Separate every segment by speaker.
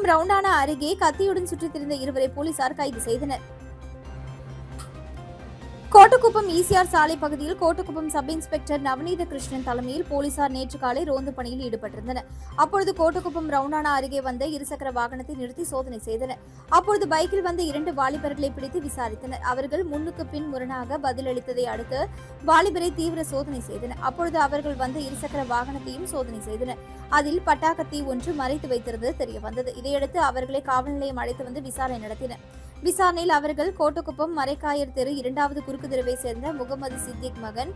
Speaker 1: கோட்டக்குப்பம் ரவுண்டானா அருகே கத்தியுடன் சுற்றித் திரிந்த இருவரை போலீசார் கைது செய்தனர். கோட்டக்குப்பம் ஈசிஆர் சாலை பகுதியில் கோட்டக்குப்பம் சப் இன்ஸ்பெக்டர் நவநீத கிருஷ்ணன் தலைமையில் போலீசார் நேற்று காலை ரோந்து பணியில் ஈடுபட்டிருந்தனர். அப்பொழுது கோட்டக்குப்பம் ரவுண்டானா அருகே வந்த இருசக்கர வாகனத்தை நிறுத்தி சோதனை செய்தனர். அப்பொழுது பைக்கில் வந்த 2 வாலிபர்களை பிடித்து விசாரித்தனர். அவர்கள் முன்னுக்கு பின் முரணாக பதிலளித்ததை அடுத்து வாலிபரை தீவிர சோதனை செய்தனர். அப்பொழுது அவர்கள் வந்த இருசக்கர வாகனத்தையும் சோதனை செய்தனர். அதில் பட்டாக்கத்தி ஒன்று மறைத்து வைத்திருந்தது தெரியவந்தது. இதையடுத்து அவர்களை காவல் நிலையம் அழைத்து வந்து விசாரணை நடத்தினர். விசாரணையில் அவர்கள் கோட்டக்குப்பம் மரைக்காயர் தெரு 2வது குறுக்கு தெருவை சேர்ந்த முகமது சித்திக் மகன்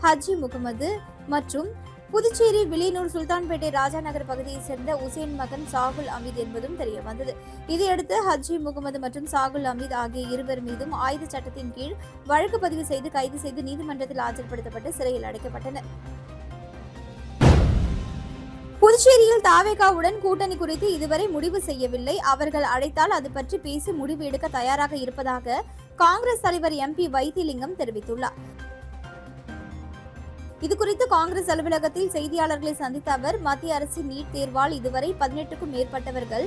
Speaker 1: ஹஜ்ஜி முகமது மற்றும் புதுச்சேரி வில்லியனூர் சுல்தான்பேட்டை ராஜா நகர் பகுதியைச் சேர்ந்த உசேன் மகன் சாகுல் அமீத் என்பதும் தெரியவந்தது. இதையடுத்து ஹஜ்ஜி முகமது மற்றும் சாகுல் அமீத் ஆகிய இருவர் மீதும் ஆயுத சட்டத்தின் கீழ் வழக்கு பதிவு செய்து கைது செய்து நீதிமன்றத்தில் ஆஜர்படுத்தப்பட்டு சிறையில் அடைக்கப்பட்டனர். புதுச்சேரியில் தாவேகாவுடன் கூட்டணி குறித்து இதுவரை முடிவு செய்யவில்லை. அவர்கள் அழைத்தால் அது பற்றி பேசி முடிவு எடுக்க தயாராக இருப்பதாக காங்கிரஸ் தலைவர் MP வைத்திலிங்கம் தெரிவித்துள்ளார். இதுகுறித்து காங்கிரஸ் அலுவலகத்தில் செய்தியாளர்களை சந்தித்த அவர், மத்திய அரசின் நீட் தேர்வால் இதுவரை 18க்கும் மேற்பட்டவர்கள்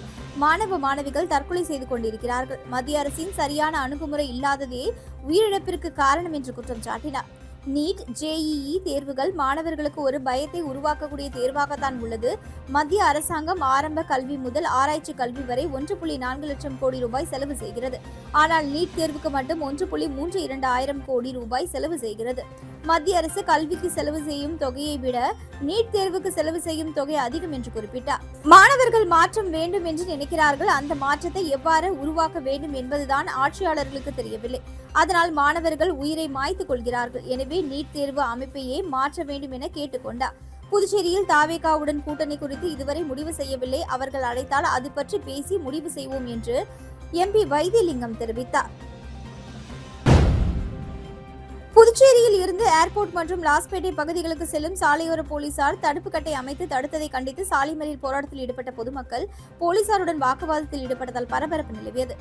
Speaker 1: மாணவிகள் தற்கொலை செய்து கொண்டிருக்கிறார்கள். மத்திய அரசின் சரியான அணுகுமுறை இல்லாததே உயிரிழப்பிற்கு காரணம் என்று குற்றம் சாட்டினார். நீட், JEE தேர்வுகள் மாணவர்களுக்கு ஒரு பயத்தை உருவாக்கக்கூடிய தேர்வாகத்தான் உள்ளது. மத்திய அரசாங்கம் ஆரம்ப கல்வி முதல் ஆராய்ச்சி கல்வி வரை 1.4 லட்சம் கோடி ரூபாய் செலவு செய்கிறது. ஆனால் நீட் தேர்வுக்கு மட்டும் 1.32 கோடி ரூபாய் செலவு செய்கிறது. மத்திய அரசு கல்விக்கு செலவு செய்யும் தொகையை விட நீட் தேர்வுக்கு செலவு செய்யும் தொகை அதிகம் என்று குறிப்பிட்டார். மாணவர்கள் மாற்றம் வேண்டும் என்று நினைக்கிறார்கள். அந்த மாற்றத்தை எவ்வாறு உருவாக்க வேண்டும் என்பதுதான் ஆட்சியாளர்களுக்கு தெரியவில்லை. அதனால் மாணவர்கள் உயிரை மாய்த்துக் கொள்கிறார்கள். எனவே நீட் தேர்வு அமைப்பையே மாற்ற வேண்டும் என கேட்டுக்கொண்டார். புதுச்சேரியில் தாவேகாவுடன் கூட்டணி குறித்து இதுவரை முடிவு செய்யவில்லை. அவர்கள் அழைத்தால் அது பற்றி பேசி முடிவு செய்வோம் என்று MP வைத்திலிங்கம் தெரிவித்தார். புதுச்சேரியில் இருந்து ஏர்போர்ட் மற்றும் லாஸ்பேட்டை பகுதிகளுக்கு செல்லும் சாலையோர போலீசார் தடுப்பு கட்டை அமைத்து தடுத்ததை கண்டித்து சாலை மறியல் போராட்டத்தில் ஈடுபட்ட பொதுமக்கள் போலீசாருடன் வாக்குவாதத்தில் ஈடுபட்டதால் பரபரப்பு நிலவியது.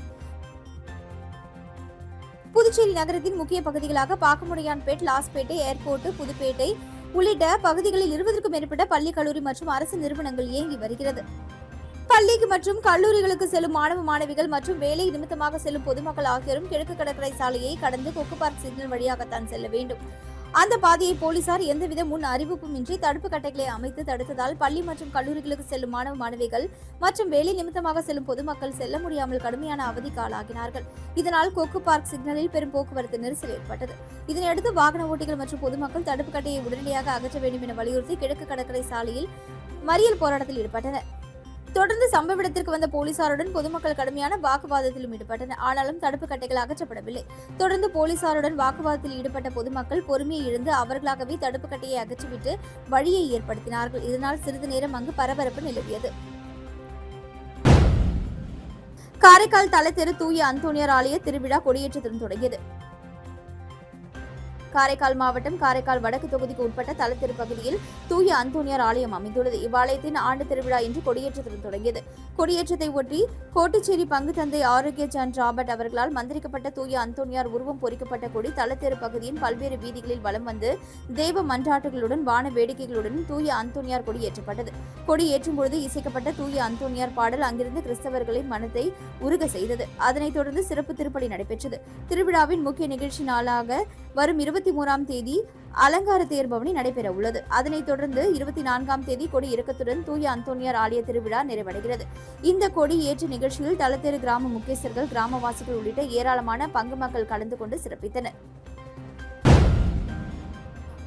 Speaker 1: புதுச்சேரி நகரத்தின் முக்கிய பகுதிகளாக பாக்கமுடையான்பேட், லாஸ்பேட்டை, ஏர்போர்ட், புதுப்பேட்டை உள்ளிட்ட பகுதிகளில் 20க்கும் மேற்பட்ட பள்ளி, கல்லூரி மற்றும் அரசு நிறுவனங்கள் இயங்கி வருகிறது. பள்ளிக்கு மற்றும் கல்லூரிகளுக்கு செல்லும் மாணவிகள் மற்றும் வேலை நிமித்தமாக செல்லும் பொதுமக்கள் ஆகியோரும் கிழக்கு கடற்கரை சாலையை கடந்து கொக்கு பார்க் சிக்னல் வழியாகத்தான் செல்ல வேண்டும். அந்த பாதையை போலீசார் எந்தவித முன் அறிவிப்பும் இன்றி தடுப்பு கட்டைகளை அமைத்து தடுத்ததால் பள்ளி மற்றும் கல்லூரிகளுக்கு செல்லும் மாணவிகள் மற்றும் வேலை நிமித்தமாக செல்லும் பொதுமக்கள் செல்ல முடியாமல் கடுமையான அவதிக்கு ஆளாகினார்கள். இதனால் கொக்கு பார்க் சிக்னலில் பெரும் போக்குவரத்து நெரிசல் ஏற்பட்டது. இதனையடுத்து வாகன ஓட்டிகள் மற்றும் பொதுமக்கள் தடுப்பு கட்டையை உடனடியாக அகற்ற வேண்டும் என வலியுறுத்தி கிழக்கு கடற்கரை சாலையில் மறியல் போராட்டத்தில் ஈடுபட்டனர். தொடர்ந்து சம்பவ இடத்திற்கு வந்த போலீசாருடன் பொதுமக்கள் கடுமையான வாக்குவாதத்திலும் ஈடுபட்டனர். ஆனாலும் தடுப்பு கட்டைகள் அகற்றப்படவில்லை. தொடர்ந்து போலீசாருடன் வாக்குவாதத்தில் ஈடுபட்ட பொதுமக்கள் பொறுமையை இழந்து அவர்களாகவே தடுப்பு கட்டையை அகற்றிவிட்டு வழியை ஏற்படுத்தினார்கள். இதனால் சிறிது நேரம் அங்கு பரபரப்பு நிலவியது. காரைக்கால் தலத்தெரு தூய அந்தோணியார் ஆலய திருவிழா கொடியேற்றத்துடன் தொடங்கியது. காரைக்கால் மாவட்டம் காரைக்கால் வடக்கு தொகுதிக்கு உட்பட்ட தலத்தெரு பகுதியில் தூய அந்தோணியார் ஆலயம் அமைந்துள்ளது. இவ்வாலயத்தின் ஆண்டு திருவிழா இன்று கொடியேற்றத்துடன் தொடங்கியது. கொடியேற்றத்தை ஒட்டி கோட்டுச்சேரி பங்கு தந்தை ஆரோக்கிய ஜான் ராபர்ட் அவர்களால் மந்திரிக்கப்பட்ட தூய அந்தோணியார் உருவம் பொறிக்கப்பட்ட கொடி தலத்தெரு பகுதியின் பல்வேறு வீதிகளில் வலம் வந்து தெய்வ மன்றாட்டுகளுடன் வான வேடிக்கைகளுடன் தூய அந்தோணியார் கொடி ஏற்றப்பட்டது. கொடி ஏற்றும் பொழுது இசைக்கப்பட்ட தூய அந்தோணியார் பாடல் அங்கிருந்து கிறிஸ்தவர்களின் மனத்தை உருக செய்தது. அதனைத் தொடர்ந்து சிறப்பு திருப்பலி நடைபெற்றது. திருவிழாவின் முக்கிய நிகழ்ச்சி நாளாக வரும் 23ஆம் தேதி அலங்கார தேர்பவனி நடைபெற உள்ளது. அதனைத் தொடர்ந்து 24ஆம் தேதி கொடி இறக்கத்துடன் தூய அந்தோணியார் ஆலய திருவிழா நிறைவடைகிறது. இந்த கொடி ஏற்ற நிகழ்ச்சியில் தலத்தெரு கிராம முக்கியஸ்தர்கள், கிராமவாசிகள் உள்ளிட்ட ஏராளமான பங்கு மக்கள் கலந்து கொண்டு சிறப்பித்தனர்.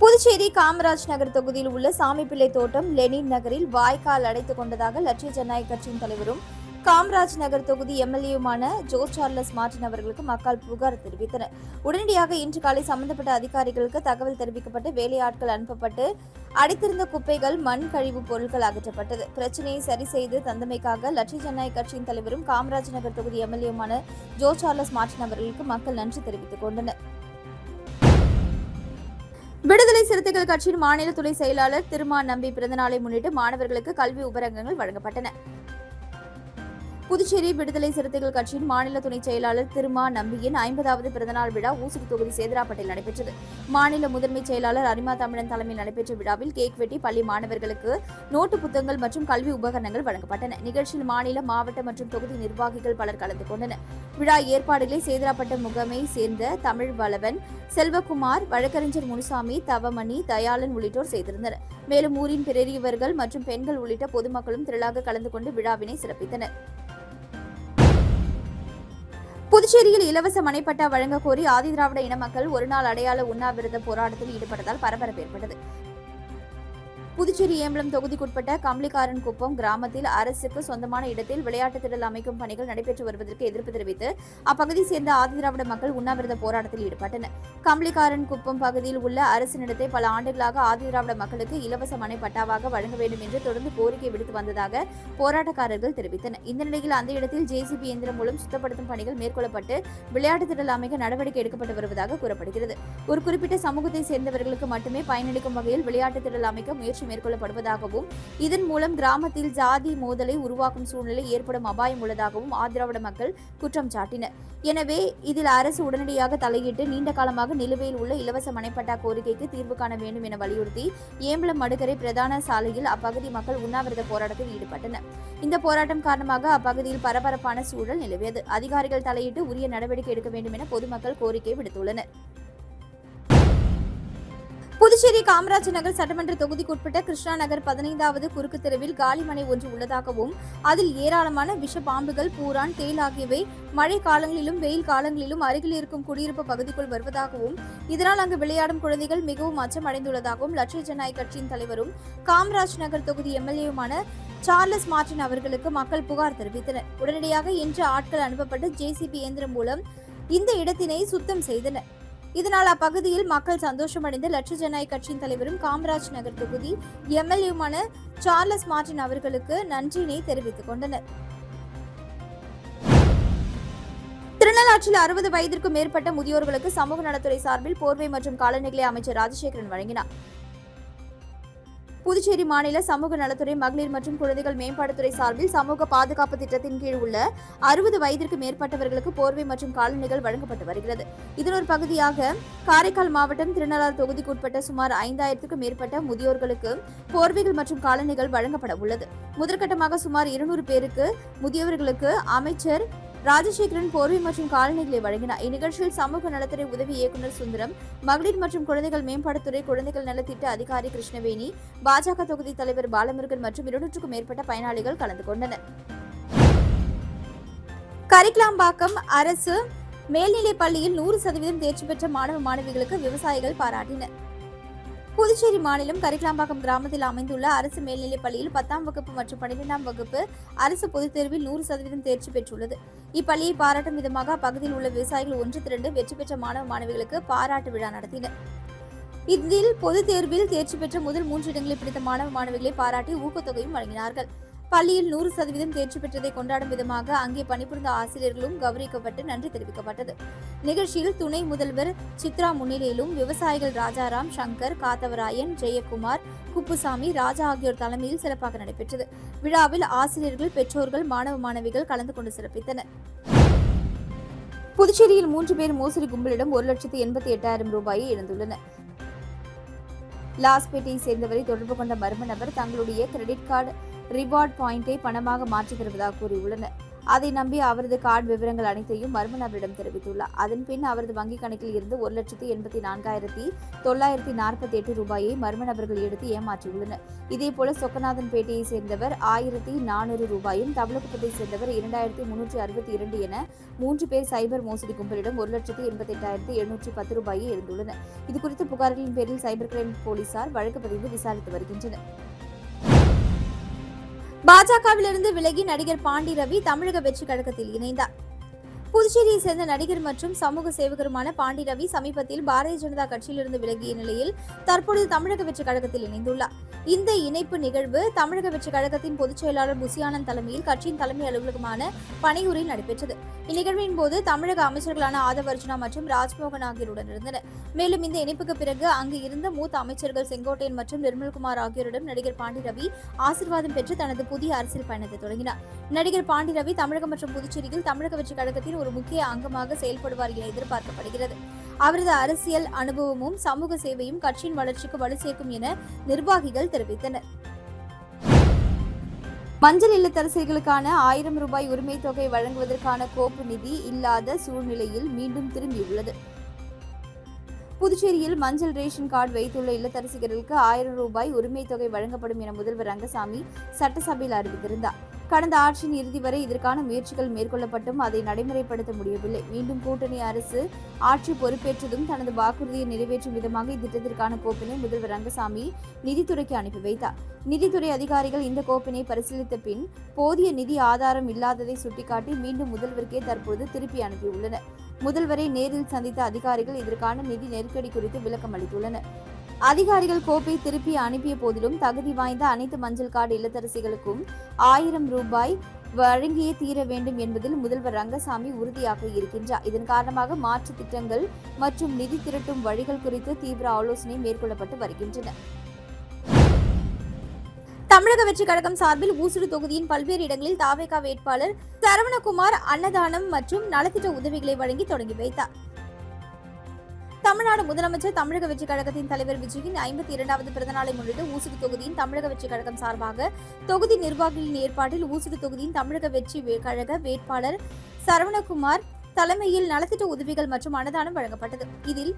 Speaker 1: புதுச்சேரி காமராஜ் நகர் தொகுதியில் உள்ள சாமிப்பிள்ளை தோட்டம் லெனின் நகரில் வாய்க்கால் அடைத்துக் கொண்டதாக லட்சிய ஜனநாயக கட்சியின் தலைவரும் காமராஜ் நகர் தொகுதி MLAயுமான ஜோஸ் சார்லஸ் மார்டின் அவர்களுக்கு மக்கள் புகார் தெரிவித்தனர். உடனடியாக இன்று காலை சம்பந்தப்பட்ட அதிகாரிகளுக்கு தகவல் தெரிவிக்கப்பட்டு வேலையாட்கள் அனுப்பப்பட்டு அடைத்திருந்த குப்பைகள், மண், கழிவு பொருட்கள் அகற்றப்பட்டது. பிரச்சனையை சரி செய்து தந்தமைக்காக லட்சிய ஜனநாயக கட்சியின் தலைவரும் காமராஜ் நகர் தொகுதி MLAயுமான ஜோஸ் சார்லஸ் மார்டின் அவர்களுக்கு மக்கள் நன்றி தெரிவித்துக் கொண்டனர். விடுதலை சிறுத்தைகள் கட்சியின் மாநில துணை செயலாளர் திருமா நம்பி பிறந்தநாளை முன்னிட்டு மாணவர்களுக்கு கல்வி உபகரணங்கள் வழங்கப்பட்டன. புதுச்சேரி விடுதலை சிறுத்தைகள் கட்சியின் மாநில துணை செயலாளர் திருமா நம்பியின் 50வது பிறந்தநாள் விழா ஊசுடு தொகுதி சேதராப்பட்டில் நடைபெற்றது. மாநில முதன்மை செயலாளர் அரிமா தமிழன் தலைமையில் நடைபெற்ற விழாவில் கேக் வெட்டி பள்ளி மாணவர்களுக்கு நோட்டு புத்தகங்கள் மற்றும் கல்வி உபகரணங்கள் வழங்கப்பட்டன. நிகழ்ச்சியில் மாநில, மாவட்ட மற்றும் தொகுதி நிர்வாகிகள் பலர் கலந்து கொண்டனர். விழா ஏற்பாடுகளை சேதராப்பட்டு முகமை சேர்ந்த தமிழ் வளவன், செல்வகுமார், வழக்கறிஞர் முனுசாமி, தவமணி, தயாளன் உள்ளிட்டோர் செய்திருந்தனர். மேலும் ஊரின் பெரியவர்கள் மற்றும் பெண்கள் உள்ளிட்ட பொதுமக்களும் திரளாக கலந்து கொண்டு விழாவினை சிறப்பித்தனர். புதுச்சேரியில் இலவச மனைப்பட்டா வழங்க கோரி ஆதிதிராவிட இன மக்கள் ஒருநாள் அடையாள உண்ணாவிரத போராட்டத்தில் ஈடுபட்டதால் பரபரப்பு ஏற்பட்டது. புதுச்சேரி ஏம்பலம் தொகுதிக்குட்பட்ட கம்பளிக்காரன்குப்பம் கிராமத்தில் அரசுக்கு சொந்தமான இடத்தில் விளையாட்டு திடல் அமைக்கும் பணிகள் நடைபெற்று வருவதற்கு எதிர்ப்பு தெரிவித்து அப்பகுதியை சேர்ந்த ஆதிதிராவிட மக்கள் உண்ணாவிரத போராட்டத்தில் ஈடுபட்டனர். கம்பளிக்காரன்குப்பம் பகுதியில் உள்ள அரசு நிலத்தை பல ஆண்டுகளாக ஆதிதிராவிட மக்களுக்கு இலவச மனை பட்டாவாக வழங்க வேண்டும் என்று தொடர்ந்து கோரிக்கை விடுத்து வந்ததாக போராட்டக்காரர்கள் தெரிவித்தனர். இந்த நிலையில் அந்த இடத்தில் JCB இயந்திரம் மூலம் சுத்தப்படுத்தும் பணிகள் மேற்கொள்ளப்பட்டு விளையாட்டு திடல் அமைக்க நடவடிக்கை எடுக்கப்பட்டு வருவதாக கூறப்படுகிறது. ஒரு குறிப்பிட்ட சமூகத்தை சேர்ந்தவர்களுக்கு மட்டுமே பயனளிக்கும் வகையில் விளையாட்டு திடல் அமைக்க முயற்சி மேற்கொள்ளப்படுவதாகவும் இதன் மூலம் கிராமத்தில் ஜாதி மோதலை உருவாக்கும் சூழ்நிலை ஏற்படும் அபாயம் உள்ளதாகவும் ஆதிதிராவிட மக்கள் குற்றம் சாட்டினர். எனவே இதில் அரசு உடனடியாக தலையிட்டு நீண்ட காலமாக நிலுவையில் உள்ள இலவச மனைப்பட்டா கோரிக்கைக்கு தீர்வு காண வேண்டும் என வலியுறுத்தி ஏம்பலம் மடுக்கரை பிரதான சாலையில் அப்பகுதி மக்கள் உண்ணாவிரத போராட்டத்தில் ஈடுபட்டனர். இந்த போராட்டம் காரணமாக அப்பகுதியில் பரபரப்பான சூழல் நிலவியது. அதிகாரிகள் தலையிட்டு உரிய நடவடிக்கை எடுக்க வேண்டும் என பொதுமக்கள் கோரிக்கை விடுத்துள்ளனர். புதுச்சேரி காமராஜ் நகர் சட்டமன்ற தொகுதிக்குட்பட்ட கிருஷ்ணா நகர் 15வது குறுக்கு தெருவில் காலிமனை ஒன்று உள்ளதாகவும் அதில் ஏராளமான விஷ பாம்புகள், பூரான், தேள் ஆகியவை மழை காலங்களிலும் வெயில் காலங்களிலும் அருகில் இருக்கும் குடியிருப்பு பகுதிக்குள் வருவதாகவும் இதனால் அங்கு விளையாடும் குழந்தைகள் மிகவும் அச்சம் அடைந்துள்ளதாகவும் லட்சிய ஜனநாயக கட்சியின் தலைவரும் காமராஜ் நகர் தொகுதி MLAவுமான சார்லஸ் மார்டின் அவர்களுக்கு மக்கள் புகார் தெரிவித்தனர். உடனடியாக இன்று ஆட்கள் அனுப்பப்பட்டு JCB இயந்திரம் மூலம் இந்த இடத்தினை சுத்தம் செய்தனர். இதனால் அப்பகுதியில் மக்கள் சந்தோஷமடைந்த லட்சிய ஜனநாயக கட்சியின் தலைவரும் காமராஜ் நகர் தொகுதி MLAவுமான சார்லஸ் மார்டின் அவர்களுக்கு நன்றியினை தெரிவித்துக் கொண்டனர். திருநள்ளாற்றில் 60 வயதிற்கும் மேற்பட்ட முதியோர்களுக்கு சமூக நலத்துறை சார்பில் போர்வை மற்றும் காலணிகளை அமைச்சர் ராஜசேகரன் வழங்கினார். புதுச்சேரி மாநில சமூக நலத்துறை, மகளிர் மற்றும் குழந்தைகள் மேம்பாட்டுத்துறை சார்பில் சமூக பாதுகாப்பு திட்டத்தின் கீழ் உள்ள 60 வயதிற்கு மேற்பட்டவர்களுக்கு போர்வை மற்றும் காலணிகள் வழங்கப்பட்டு வருகிறது. இதன் ஒரு பகுதியாக காரைக்கால் மாவட்டம் திருநள்ளாறு தொகுதிக்குட்பட்ட சுமார் 5000க்கும் மேற்பட்ட முதியோர்களுக்கு போர்வைகள் மற்றும் காலணிகள் வழங்கப்பட உள்ளது. முதற்கட்டமாக சுமார் 200 பேருக்கு முதியவர்களுக்கு அமைச்சர் ராஜசேகரன் போர்வை மற்றும் காலணிகளை வழங்கினார். இந்நிகழ்ச்சியில் சமூக நலத்துறை உதவி இயக்குநர் சுந்தரம், மகளிர் மற்றும் குழந்தைகள் மேம்பாட்டுத்துறை குழந்தைகள் நலத்திட்ட அதிகாரி கிருஷ்ணவேணி, பாஜக தொகுதி தலைவர் பாலமுருகன் மற்றும் 200க்கும் மேற்பட்ட பயனாளிகள் கலந்து கொண்டனர். கரிக்கலாம்பாக்கம் அரசு மேல்நிலைப் பள்ளியில் 100% தேர்ச்சி பெற்ற மாணவ மாணவிகளுக்கு விவசாயிகள் பாராட்டினர். புதுச்சேரி மாநிலம் கரிக்கலாம்பாக்கம் கிராமத்தில் அமைந்துள்ள அரசு மேல்நிலைப் பள்ளியில் 10ஆம் வகுப்பு மற்றும் 12ஆம் வகுப்பு அரசு பொதுத் தேர்வில் 100% தேர்ச்சி பெற்றுள்ளது. இப்பள்ளியை பாராட்டும் விதமாக அப்பகுதியில் உள்ள விவசாயிகள் ஒன்று திரண்டு வெற்றி பெற்ற மாணவ மாணவிகளுக்கு பாராட்டு விழா நடத்தினர். இதில் பொதுத் தேர்வில் தேர்ச்சி பெற்ற முதல் 3 இடங்களை பிடித்த மாணவ மாணவிகளை பாராட்டி ஊக்கத்தொகையும் வழங்கினார்கள். பள்ளியில் 100% தேர்ச்சி பெற்றதை கொண்டாடும் விதமாக அங்கே பணிபுரிந்த ஆசிரியர்களும் கௌரவிக்கப்பட்டு நன்றி தெரிவிக்கப்பட்டது. நிகழ்ச்சியில் துணை முதல்வர் சித்ரா முன்னிலையிலும் விவசாயிகள் ராஜாராம், சங்கர், காத்தவராயன், ஜெயக்குமார், குப்புசாமி, ராஜா ஆகியோர் தலைமையில் சிறப்பாக நடைபெற்றது. விழாவில் ஆசிரியர்கள், பெற்றோர்கள், மாணவ மாணவிகள் கலந்து கொண்டு சிறப்பித்தனர். புதுச்சேரியில் 3 பேர் மோசடி கும்பலிடம் 1,88,000 ரூபாயை இழந்துள்ளனர். லாஸ்பேட்டையை சேர்ந்தவரை தொடர்பு கொண்ட மர்ம நபர் தங்களுடைய கிரெடிட் கார்டு ரிவார்ட் பாயிண்டை பணமாக மாற்றி தருவதாக கூறியுள்ளனர். அதை நம்பி அவரது கார்டு விவரங்கள் அனைத்தையும் மர்ம நபரிடம் தெரிவித்துள்ளார். அதன் பின் அவரது வங்கிக் கணக்கில் இருந்து 1,84,948 ரூபாயை மர்ம நபர்கள் எடுத்து ஏமாற்றியுள்ளனர். இதேபோல சொக்கநாதன்பேட்டையை சேர்ந்தவர் 1,400 ரூபாயும், தவளக்குப்பத்தை சேர்ந்தவர் 2,362 என 3 பேர் சைபர் மோசடி கும்பலிடம் 1,88,710 ரூபாயை இழந்துள்ளனர். இதுகுறித்த புகார்களின் பேரில் சைபர் கிரைம் போலீசார் வழக்கு பதிந்து விசாரித்து வருகின்றனர். பாஜகவிலிருந்து விலகி நடிகர் பாண்டி ரவி தமிழக வெற்றி கழகத்தில் இணைந்தார். புதுச்சேரியை சேர்ந்த நடிகர் மற்றும் சமூக சேவகருமான பாண்டி ரவி சமீபத்தில் பாரதிய ஜனதா கட்சியிலிருந்து விலகிய நிலையில் தற்பொழுது தமிழக வெற்றிக் கழகத்தில் இணைந்துள்ளார். இந்த இணைப்பு நிகழ்வு தமிழக வெற்றிக் கழகத்தின் பொதுச் செயலாளர் புசியானந்த் தலைமையில் கட்சியின் தலைமை அலுவலகமான பனையூரில் நடைபெற்றது. இந்நிகழ்வின் போது தமிழக அமைச்சர்களான ஆதவ் அர்ஜுனா மற்றும் ராஜ்மோகன் ஆகியோருடன் இருந்தனர். மேலும் இந்த இணைப்புக்கு பிறகு அங்கு இருந்த மூத்த அமைச்சர்கள் செங்கோட்டையன் மற்றும் நிர்மல்குமார் ஆகியோரிடம் நடிகர் பாண்டி ரவி ஆசீர்வாதம் பெற்று தனது புதிய அரசியல் பயணத்தை தொடங்கினார். நடிகர் பாண்டி ரவி தமிழகம் மற்றும் புதுச்சேரியில் தமிழக வெற்றிக் கழகத்தின் ஒரு முக்கிய அங்கமாக செயல்படுவார் என எதிர்பார்க்கப்படுகிறது. அவரது அரசியல் அனுபவமும் சமூக சேவையும் கட்சியின் வளர்ச்சிக்கு வலு சேர்க்கும் என நிர்வாகிகள் தெரிவித்தனர். மஞ்சள் இல்லத்தரசிகளுக்கான 1000 ரூபாய் உரிமை தொகை வழங்குவதற்கான கோப்பு நிதி இல்லாத சூழ்நிலையில் மீண்டும் திரும்பியுள்ளது. புதுச்சேரியில் மஞ்சள் ரேஷன் கார்டு வைத்துள்ள இல்லத்தரசிகளுக்கு 1000 ரூபாய் உரிமை தொகை வழங்கப்படும் என முதல்வர் ரங்கசாமி சட்டசபையில் அறிவித்திருந்தார். கடந்த ஆட்சியின் இறுதி வரை இதற்கான முயற்சிகள் மேற்கொள்ளப்பட்டும் அதை நடைமுறைப்படுத்த முடியவில்லை. மீண்டும் கூட்டணி அரசு ஆட்சி பொறுப்பேற்றதும் தனது வாக்குறுதியை நிறைவேற்றும் விதமாக இத்திட்டத்திற்கான கோப்பினை முதல்வர் ரங்கசாமி நிதித்துறைக்கு அனுப்பி வைத்தார். நிதித்துறை அதிகாரிகள் இந்த கோப்பினை பரிசீலித்த பின் போதிய நிதி ஆதாரம் இல்லாததை சுட்டிக்காட்டி மீண்டும் முதல்வருக்கே தற்போது திருப்பி அனுப்பியுள்ளனர். முதல்வரை நேரில் சந்தித்த அதிகாரிகள் இதற்கான நிதி நெருக்கடி குறித்து விளக்கம் அளித்துள்ளனர். அதிகாரிகள் கோப்பை திருப்பி அனுப்பிய போதிலும் தகுதி வாய்ந்த அனைத்து மஞ்சள் கார்டு இல்லத்தரசிகளுக்கும் 1000 ரூபாய் வழங்கியே தீர வேண்டும் என்பதில் முதல்வர் ரங்கசாமி உறுதியாக இருக்கின்றார். இதன் காரணமாக மாற்று திட்டங்கள் மற்றும் நிதி திரட்டும் வழிகள் குறித்து தீவிர ஆலோசனை மேற்கொள்ளப்பட்டு வருகின்றன. தமிழக வெற்றிக் கழகம் சார்பில் ஊசுடு தொகுதியின் பல்வேறு இடங்களில் தாவேகா வேட்பாளர் சரவணகுமார் அன்னதானம் மற்றும் நலத்திட்ட உதவிகளை வழங்கி தொடங்கி வைத்தார். தமிழ்நாடு முதலமைச்சர் தமிழக வெற்றிக் கழகத்தின் தலைவர் விஜயின் 52வது பிறந்தநாளை முன்னிட்டு ஊசுடு தொகுதியின் தமிழக வெற்றிக் கழகம் சார்பாக தொகுதி நிர்வாகிகளின் ஏற்பாட்டில் ஊசுடு தொகுதியின் தமிழக வெற்றி கழக வேட்பாளர் சரவணகுமார் தலைமையில் நலத்திட்ட உதவிகள் மற்றும் அன்னதானம் வழங்கப்பட்டது. இதில்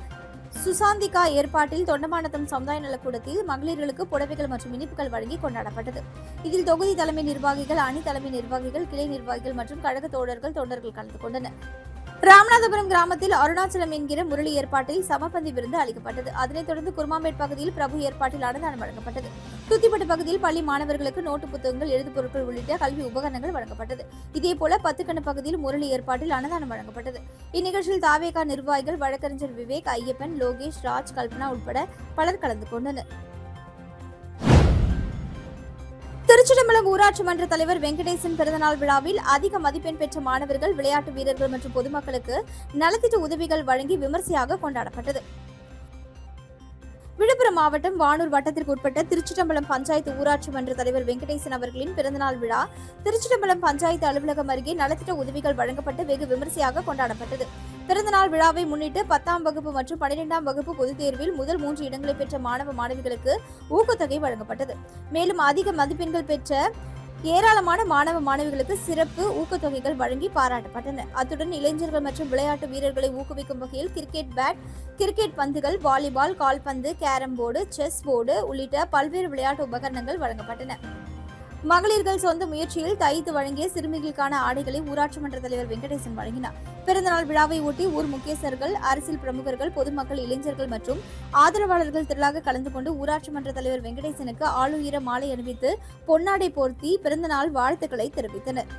Speaker 1: சுசாந்திகா ஏற்பாட்டில் தொண்டமானத்தம் சமுதாய நலக்கூடத்தில் மகளிர்களுக்கு புடவைகள் மற்றும் இனிப்புகள் வழங்கி கொண்டாடப்பட்டது. இதில் தொகுதி தலைமை நிர்வாகிகள், அணி தலைமை நிர்வாகிகள், கிளை நிர்வாகிகள் மற்றும் கழக தோழர்கள், தொண்டர்கள் கலந்து கொண்டனர். ராமநாதபுரம் கிராமத்தில் அருணாச்சலம் என்கிற முரளி ஏற்பாட்டில் சமபந்தி விருந்து அளிக்கப்பட்டது. அதனைத் தொடர்ந்து குருமாம்பேட் பகுதியில் பிரபு ஏற்பாட்டில் அன்னதானம் வழங்கப்பட்டது. துத்திப்பட்டு பகுதியில் பள்ளி மாணவர்களுக்கு நோட்டு புத்தகங்கள், எழுது பொருட்கள் உள்ளிட்ட கல்வி உபகரணங்கள் வழங்கப்பட்டது. இதேபோல பத்துக்கண்ணு பகுதியில் முரளி ஏற்பாட்டில் அன்னதானம் வழங்கப்பட்டது. இந்நிகழ்ச்சியில் தாவேகா நிர்வாகிகள் வழக்கறிஞர் விவேக், ஐயப்பன், லோகேஷ், ராஜ், கல்பனா உட்பட பலர் கலந்து கொண்டனர். திருச்சிடம்பலம் ஊராட்சி மன்ற தலைவர் வெங்கடேசன் பிறந்தநாள் விழாவில் அதிக மதிப்பெண் பெற்ற மாணவர்கள், விளையாட்டு வீரர்கள் மற்றும் பொதுமக்களுக்கு நலத்திட்ட உதவிகள் வழங்கி விமர்சையாக கொண்டாடப்பட்டது. விழுப்புரம் மாவட்டம் வானூர் வட்டத்திற்கு உட்பட்ட திருச்சிடம்பலம் பஞ்சாயத்து ஊராட்சி மன்ற தலைவர் வெங்கடேசன் அவர்களின் பிறந்தநாள் விழா திருச்சிடம்பலம் பஞ்சாயத்து அலுவலகம் அருகே நலத்திட்ட உதவிகள் வழங்கப்பட்டு வெகு விமர்சையாக கொண்டாடப்பட்டது. பிறந்தநாள் விழாவை முன்னிட்டு 10ஆம் வகுப்பு மற்றும் 12ஆம் வகுப்பு பொதுத் தேர்வில் முதல் 3 இடங்களை பெற்ற மாணவ மாணவிகளுக்கு ஊக்கத்தொகை வழங்கப்பட்டது. மேலும் அதிக மதிப்பெண்கள் பெற்ற ஏராளமான மாணவ மாணவிகளுக்கு சிறப்பு ஊக்கத்தொகைகள் வழங்கி பாராட்டப்பட்டன. அத்துடன் இளைஞர்கள் மற்றும் விளையாட்டு வீரர்களை ஊக்குவிக்கும் வகையில் கிரிக்கெட் பேட், கிரிக்கெட் பந்துகள், வாலிபால், கால்பந்து, கேரம் போர்டு, செஸ் போர்டு உள்ளிட்ட பல்வேறு விளையாட்டு உபகரணங்கள் வழங்கப்பட்டன. மகளிர்கள் சொந்த முயற்சியில் தைத்து வழங்கிய சிறுமிகளுக்கான ஆடைகளை ஊராட்சி மன்ற தலைவர் வெங்கடேசன் வழங்கினார். பிறந்தநாள் விழாவை ஒட்டி ஊர் முக்கியஸ்தர்கள், அரசியல் பிரமுகர்கள், பொதுமக்கள், இளைஞர்கள் மற்றும் ஆதரவாளர்கள் திரளாக கலந்து கொண்டு ஊராட்சி மன்ற தலைவர் வெங்கடேசனுக்கு ஆளுயர மாலை அணிவித்து பொன்னாடை போர்த்தி பிறந்தநாள் வாழ்த்துக்களை தெரிவித்தனர்.